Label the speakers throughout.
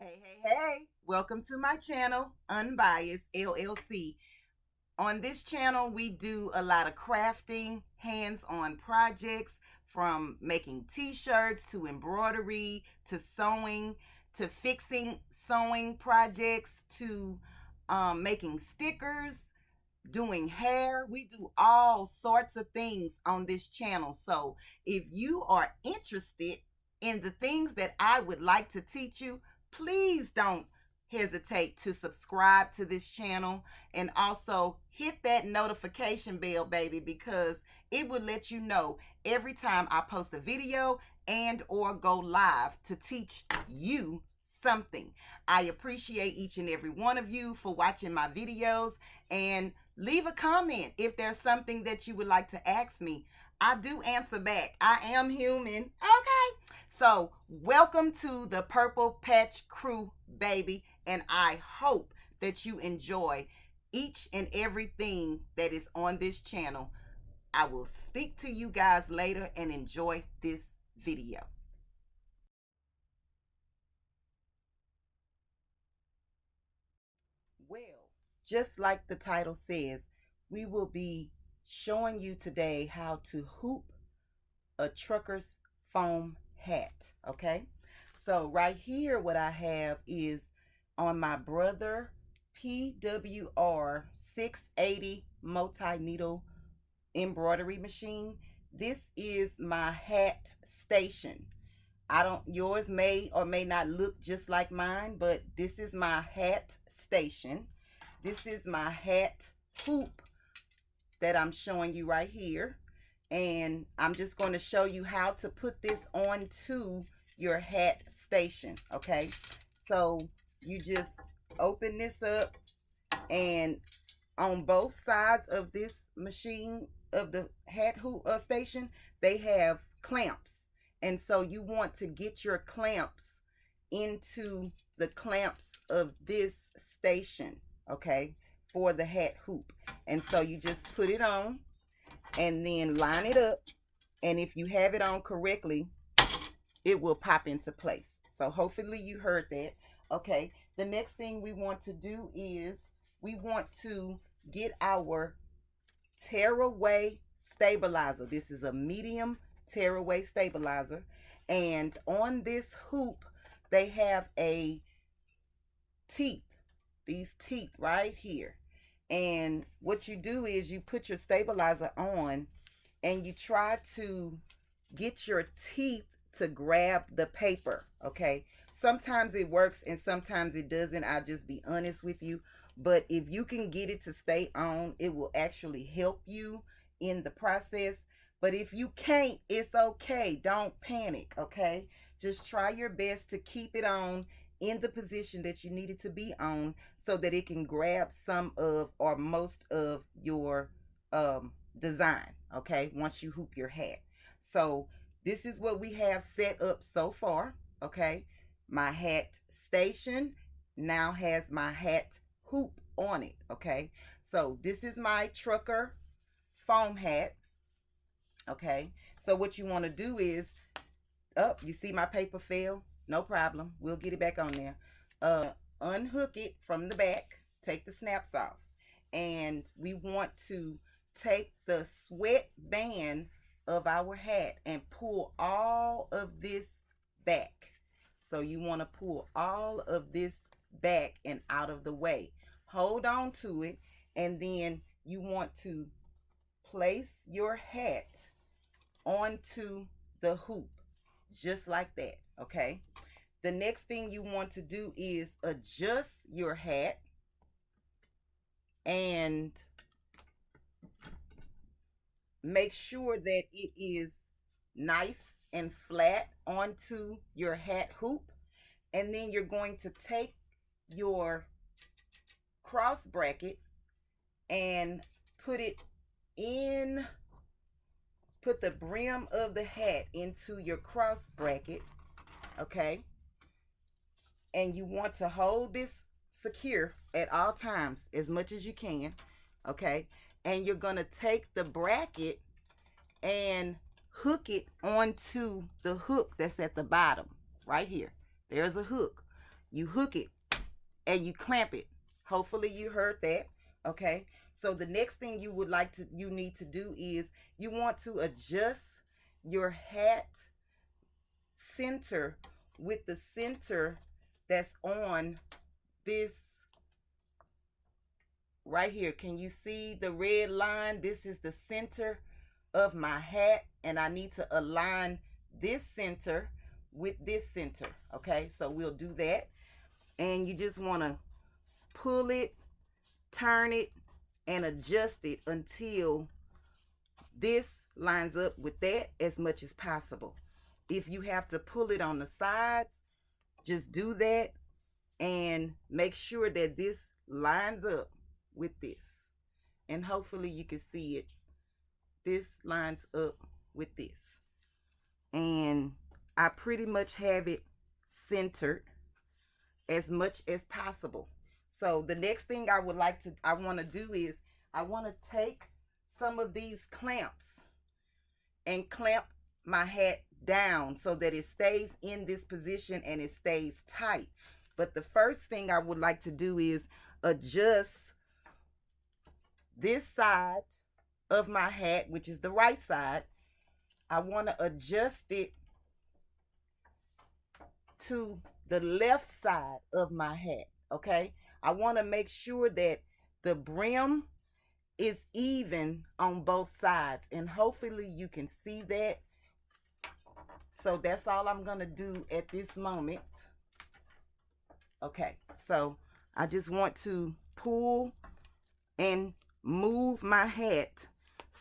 Speaker 1: Hey, welcome to my channel, Unbiased LLC. On this channel, we do a lot of crafting, hands-on projects, from making t-shirts to embroidery to sewing to fixing sewing projects to making stickers, doing hair. We do all sorts of things on this channel. So if you are interested in the things that I would like to teach you, please don't hesitate to subscribe to this channel and also hit that notification bell, baby, because it will let you know every time I post a video and or go live to teach you something. I appreciate each and every one of you for watching my videos, and leave a comment if there's something that you would like to ask me. I do answer back. I am human. Okay. So, welcome to the Purple Patch Crew, baby. And I hope that you enjoy each and everything that is on this channel. I will speak to you guys later and enjoy this video. Well, just like the title says, we will be showing you today how to hoop a trucker's foam hat. Okay, so right here what I have is on my brother PWR 680 multi-needle embroidery machine. This is my hat station. I don't, yours may or may not look just like mine, but this is my hat station. This is my hat hoop that I'm showing you right here. And I'm just going to show you how to put this onto your hat station. Okay, so you just open this up, and on both sides of this machine, of the hat hoop station, they have clamps. And so you want to get your clamps into the clamps of this station, okay, for the hat hoop. And so you just put it on and then line it up, and if you have it on correctly, it will pop into place. So hopefully you heard that. Okay, the next thing we want to do is we want to get our tearaway stabilizer. This is a medium tearaway stabilizer, and on this hoop they have a teeth, these teeth right here. And what you do is you put your stabilizer on and you try to get your teeth to grab the paper. Okay, sometimes it works and sometimes it doesn't. I'll just be honest with you, but if you can get it to stay on, it will actually help you in the process. But if you can't, it's okay. Don't panic. Okay, just try your best to keep it on in the position that you need it to be on, so that it can grab some of or most of your design. Okay, once you hoop your hat. So this is what we have set up so far. Okay, my hat station now has my hat hoop on it. Okay, so this is my trucker foam hat. Okay, so what you want to do is, oh, you see my paper fell? No problem, we'll get it back on there. Unhook it from the back, take the snaps off, and we want to take the sweat band of our hat and pull all of this back. So you want to pull all of this back and out of the way. Hold on to it, and then you want to place your hat onto the hoop, just like that. Okay, the next thing you want to do is adjust your hat and make sure that it is nice and flat onto your hat hoop. And then you're going to take your cross bracket and put it in, put the brim of the hat into your cross bracket. Okay, and you want to hold this secure at all times as much as you can. Okay, and you're going to take the bracket and hook it onto the hook that's at the bottom right here. There's a hook. you hook it and you clamp it. Hopefully you heard that. Okay, so the next thing you need to do is you want to adjust your hat center with the center that's on this right here. Can you see the red line? This is the center of my hat, and I need to align this center with this center. Okay, so we'll do that, and you just want to pull it, turn it, and adjust it until this lines up with that as much as possible. If you have to pull it on the sides, just do that and make sure that this lines up with this. And hopefully you can see it. This lines up with this. And I pretty much have it centered as much as possible. So the next thing I want to do is I want to take some of these clamps and clamp my hat down so that it stays in this position and it stays tight. But the first thing I would like to do is adjust this side of my hat, which is the right side. I want to adjust it to the left side of my hat. Okay, I want to make sure that the brim is even on both sides, and hopefully you can see that. So that's all I'm gonna do at this moment. Okay, so I just want to pull and move my hat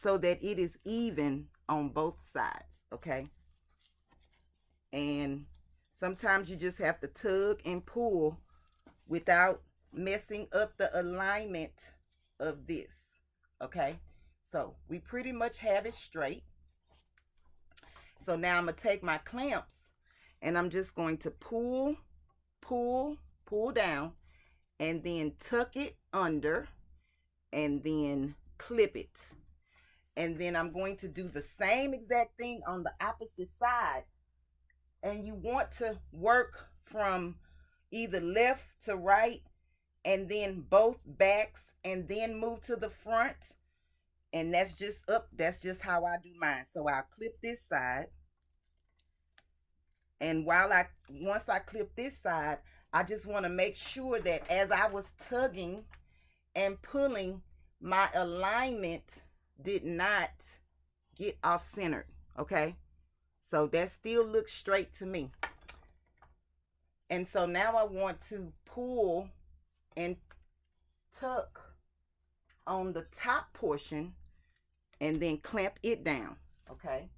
Speaker 1: so that it is even on both sides. Okay, and sometimes you just have to tug and pull without messing up the alignment of this. Okay, so we pretty much have it straight. So now I'm gonna take my clamps and I'm just going to pull down, and then tuck it under, and then clip it. And then I'm going to do the same exact thing on the opposite side. And you want to work from either left to right, and then both backs, and then move to the front. And that's just how I do mine. So I'll clip this side. And once I clip this side, I just want to make sure that as I was tugging and pulling, my alignment did not get off centered. Okay, so that still looks straight to me. And so now I want to pull and tuck on the top portion and then clamp it down. Okay,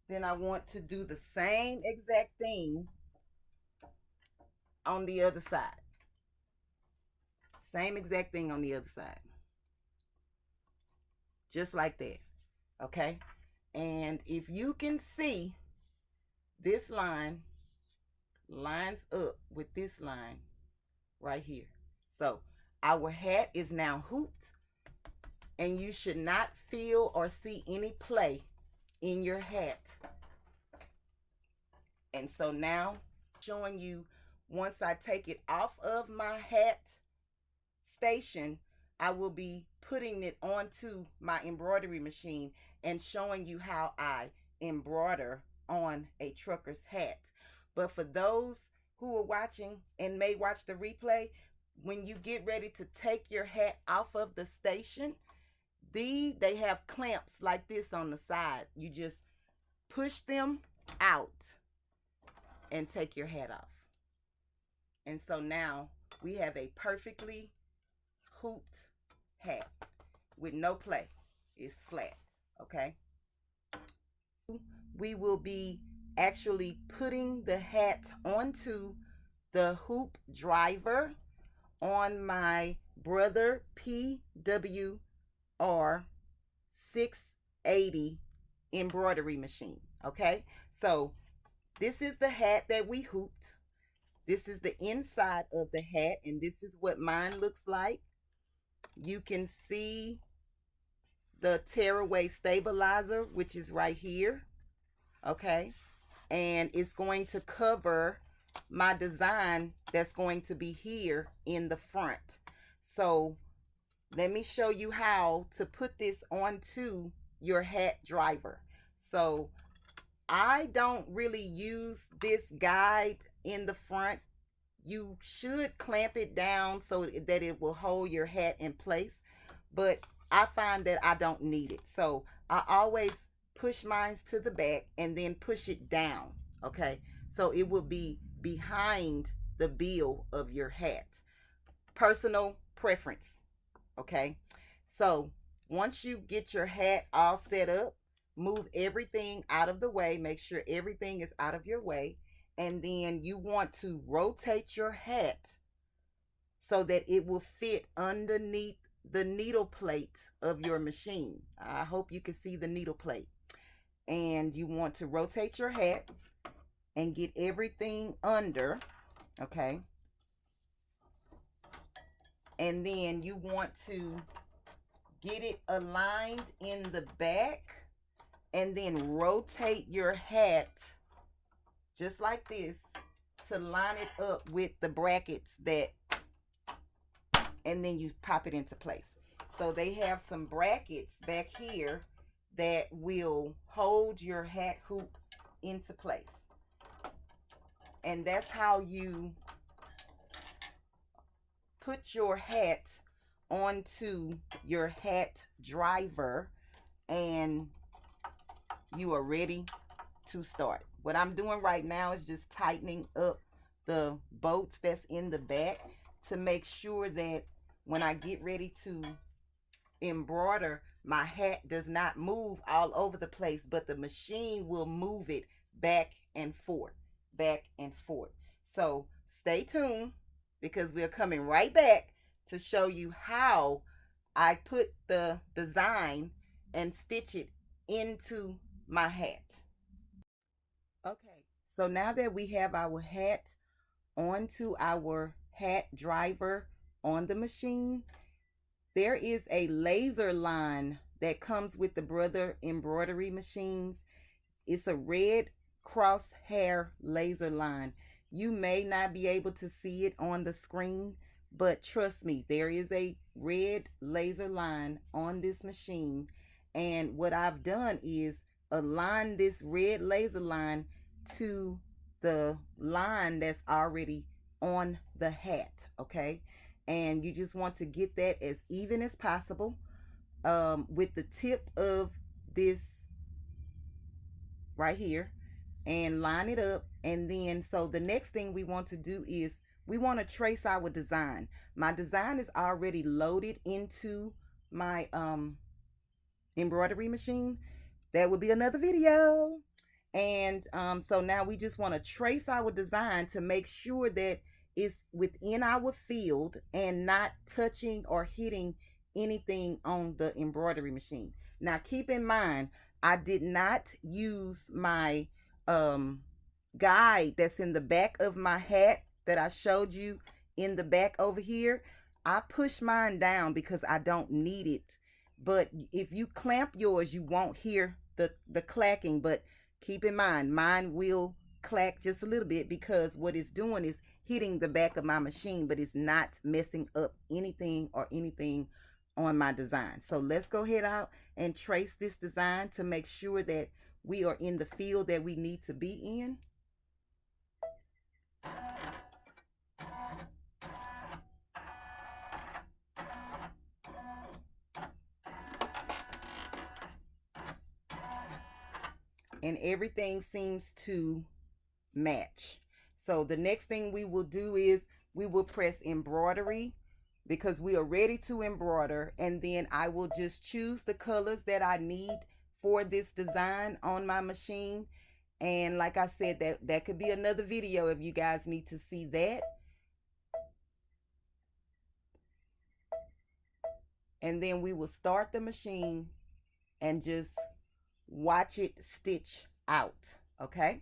Speaker 1: then I want to do the same exact thing on the other side. Same exact thing on the other side. Just like that. Okay, and if you can see, this line lines up with this line right here. So our hat is now hooped, and you should not feel or see any play in your hat. And so now showing you, once I take it off of my hat station, I will be putting it onto my embroidery machine and showing you how I embroider on a trucker's hat. But for those who are watching and may watch the replay, when you get ready to take your hat off of the station, they have clamps like this on the side. You just push them out and take your hat off. And so now we have a perfectly hooped hat with no play. It's flat. Okay, we will be actually putting the hat onto the hoop driver on my Brother PWR 680 embroidery machine. Okay, so this is the hat that we hooped. This is the inside of the hat, and this is what mine looks like. You can see the tearaway stabilizer, which is right here. Okay, and it's going to cover my design that's going to be here in the front. So let me show you how to put this onto your hat driver. So I don't really use this guide in the front. You should clamp it down so that it will hold your hat in place, but I find that I don't need it. So I always push mine to the back and then push it down, okay? So it will be behind the bill of your hat. Personal preference, okay? So once you get your hat all set up, move everything out of the way. Make sure everything is out of your way. And then you want to rotate your hat so that it will fit underneath the needle plate of your machine. I hope you can see the needle plate. And you want to rotate your hat and get everything under, okay? And then you want to get it aligned in the back and then rotate your hat just like this to line it up with the brackets that, and then you pop it into place. So they have some brackets back here that will hold your hat hoop into place. And that's how you put your hat onto your hat driver, and you are ready to start. What I'm doing right now is just tightening up the bolts that's in the back to make sure that when I get ready to embroider, my hat does not move all over the place, but the machine will move it back and forth, back and forth. So stay tuned, because we're coming right back to show you how I put the design and stitch it into my hat. Okay, so now that we have our hat onto our hat driver on the machine, there is a laser line that comes with the Brother embroidery machines. It's a red crosshair laser line. You may not be able to see it on the screen, but trust me, there is a red laser line on this machine. And what I've done is align this red laser line to the line that's already on the hat, okay? And you just want to get that as even as possible with the tip of this right here, and line it up. And then so the next thing we want to do is we want to trace our design. My design is already loaded into my embroidery machine. That would be another video. And so now we just want to trace our design to make sure that it's within our field and not touching or hitting anything on the embroidery machine. Now keep in mind, I did not use my guide that's in the back of my hat that I showed you in the back over here. I push mine down because I don't need it. But if you clamp yours, you won't hear the clacking. But keep in mind, mine will clack just a little bit because what it's doing is hitting the back of my machine, but it's not messing up anything on my design. So let's go ahead out and trace this design to make sure that we are in the field that we need to be in. And everything seems to match. So the next thing we will do is we will press embroidery, because we are ready to embroider, and then I will just choose the colors that I need for this design on my machine. And like I said, that could be another video if you guys need to see that. And then we will start the machine and just watch it stitch out, okay?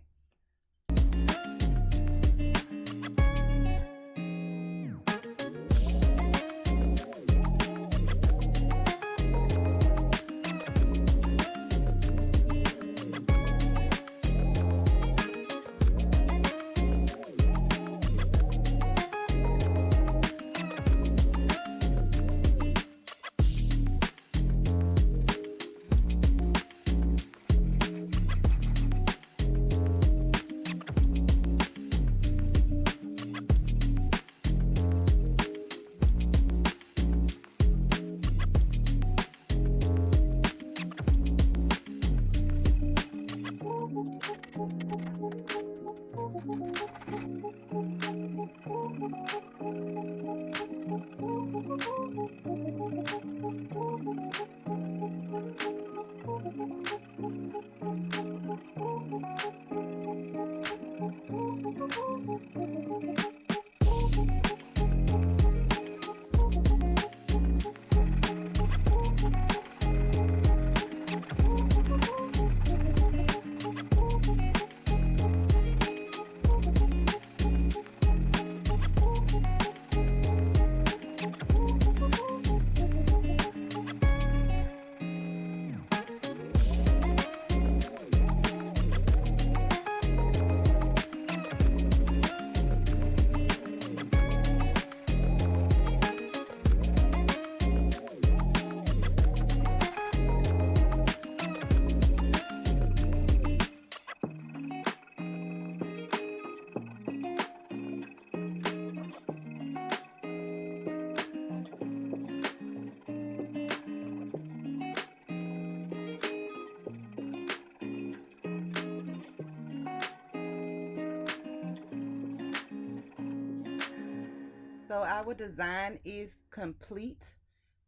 Speaker 1: So our design is complete.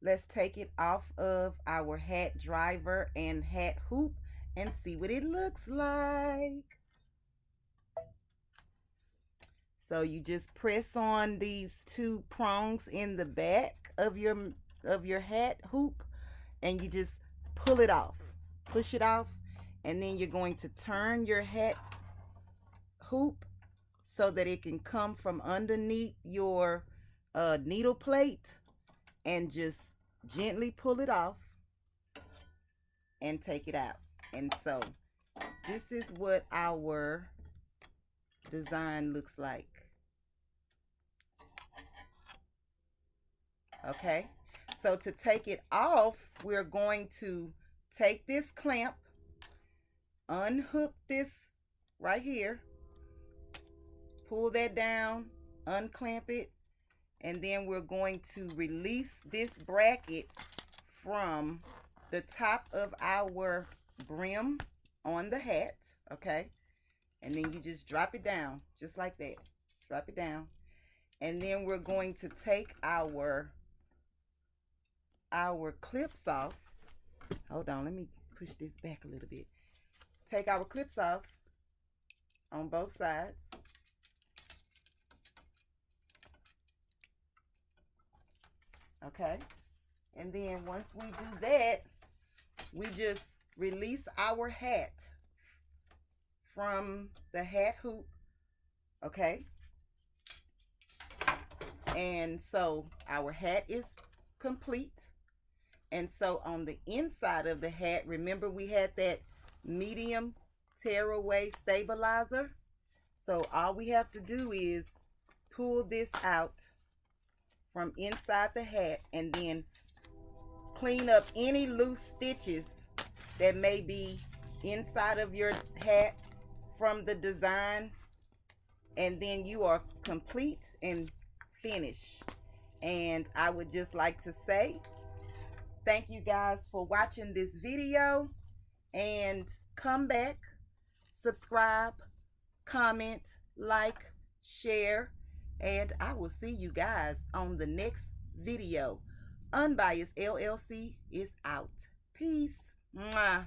Speaker 1: Let's take it off of our hat driver and hat hoop and see what it looks like. So you just press on these two prongs in the back of your hat hoop, and you just pull it off. Push it off, and then you're going to turn your hat hoop so that it can come from underneath your needle plate, and just gently pull it off and take it out. And so this is what our design looks like. Okay, so to take it off, we're going to take this clamp, unhook this right here, pull that down, unclamp it, and then we're going to release this bracket from the top of our brim on the hat. Okay, and then you just drop it down just like that. Drop it down, and then we're going to take our clips off. Hold on, let me push this back a little bit. Take our clips off on both sides. Okay, and then once we do that, we just release our hat from the hat hoop. Okay, and so our hat is complete. And so on the inside of the hat, remember we had that medium tearaway stabilizer. So all we have to do is pull this out from inside the hat, and then clean up any loose stitches that may be inside of your hat from the design, and then you are complete and finished. And I would just like to say thank you guys for watching this video, and come back, subscribe, comment, like, share, and I will see you guys on the next video. Unbiased LLC is out. Peace. Mwah.